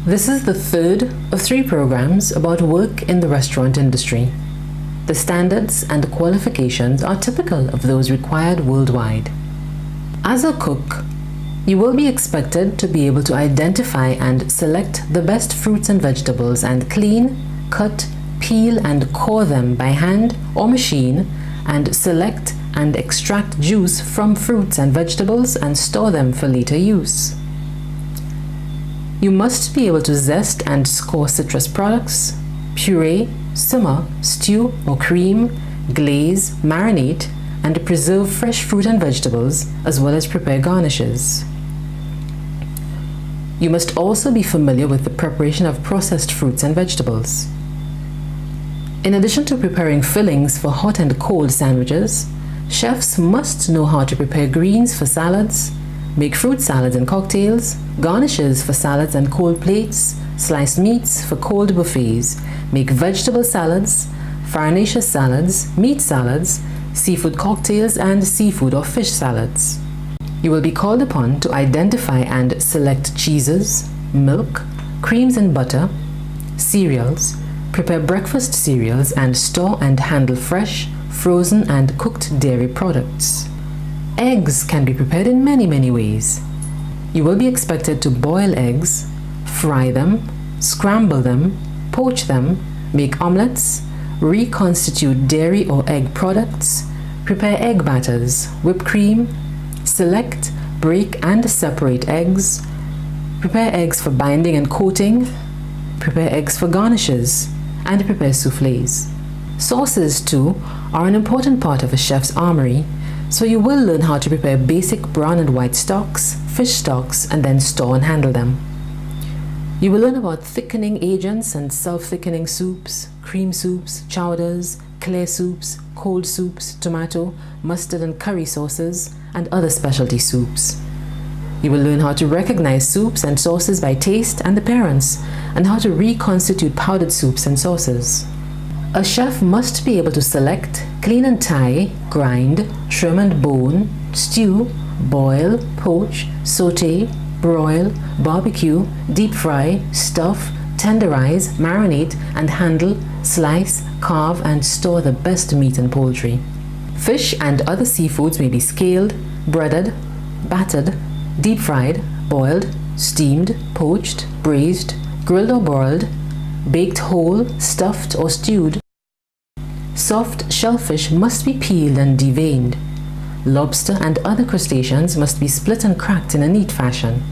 This is the third of 3 programs about work in the restaurant industry. The standards and qualifications are typical of those required worldwide. As a cook, you will be expected to be able to identify and select the best fruits and vegetables and clean, cut, peel and core them by hand or machine, and select and extract juice from fruits and vegetables and store them for later use. You must be able to zest and score citrus products, puree, simmer, stew or cream, glaze, marinate, and preserve fresh fruit and vegetables, as well as prepare garnishes. You must also be familiar with the preparation of processed fruits and vegetables. In addition to preparing fillings for hot and cold sandwiches, chefs must know how to prepare greens for salads, make fruit salads and cocktails, garnishes for salads and cold plates, sliced meats for cold buffets, make vegetable salads, farinaceous salads, meat salads, seafood cocktails, and seafood or fish salads. You will be called upon to identify and select cheeses, milk, creams and butter, cereals, prepare breakfast cereals, and store and handle fresh, frozen and cooked dairy products. Eggs can be prepared in many ways. You will be expected to boil eggs, fry them, scramble them, poach them, make omelets, reconstitute dairy or egg products, prepare egg batters, whipped cream, select, break and separate eggs, prepare eggs for binding and coating, prepare eggs for garnishes, and prepare soufflés. Sauces, too, are an important part of a chef's armory, so you will learn how to prepare basic brown and white stocks, fish stocks, and then store and handle them. You will learn about thickening agents and self-thickening soups, cream soups, chowders, clear soups, cold soups, tomato, mustard and curry sauces, and other specialty soups. You will learn how to recognize soups and sauces by taste and appearance, and how to reconstitute powdered soups and sauces. A chef must be able to select, clean and tie, grind, trim and bone, stew, boil, poach, saute, broil, barbecue, deep fry, stuff, tenderize, marinate, and handle, slice, carve, and store the best meat and poultry. Fish and other seafoods may be scaled, breaded, battered, deep fried, boiled, steamed, poached, braised, grilled or broiled, baked whole, stuffed or stewed. Soft shellfish must be peeled and deveined. Lobster and other crustaceans must be split and cracked in a neat fashion.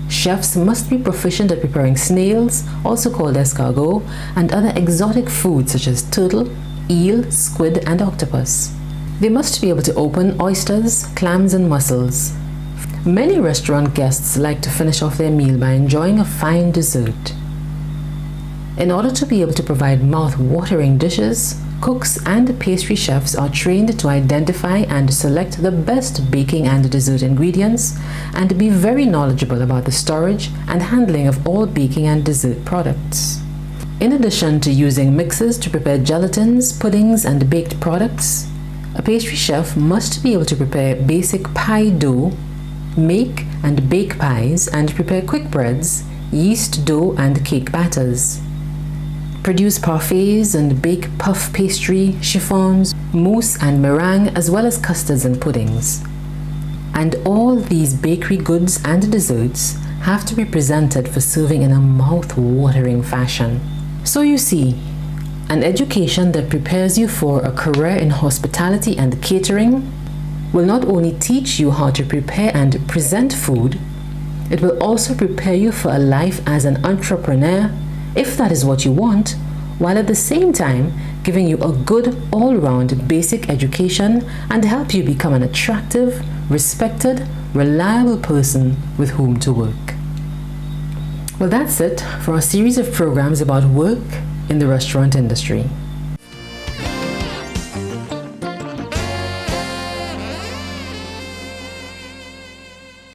Chefs must be proficient at preparing snails, also called escargot, and other exotic foods such as turtle, eel, squid, and octopus. They must be able to open oysters, clams, and mussels. Many restaurant guests like to finish off their meal by enjoying a fine dessert. In order to be able to provide mouth-watering dishes, cooks and pastry chefs are trained to identify and select the best baking and dessert ingredients, and be very knowledgeable about the storage and handling of all baking and dessert products. In addition to using mixers to prepare gelatins, puddings, and baked products, a pastry chef must be able to prepare basic pie dough, make and bake pies, and prepare quick breads, yeast dough, and cake batters. Produce parfaits and bake puff pastry, chiffons, mousse and meringue, as well as custards and puddings. And all these bakery goods and desserts have to be presented for serving in a mouth-watering fashion. So you see, an education that prepares you for a career in hospitality and catering will not only teach you how to prepare and present food, it will also prepare you for a life as an entrepreneur, if that is what you want, while at the same time giving you a good all-round basic education and help you become an attractive, respected, reliable person with whom to work. Well, that's it for a series of programs about work in the restaurant industry.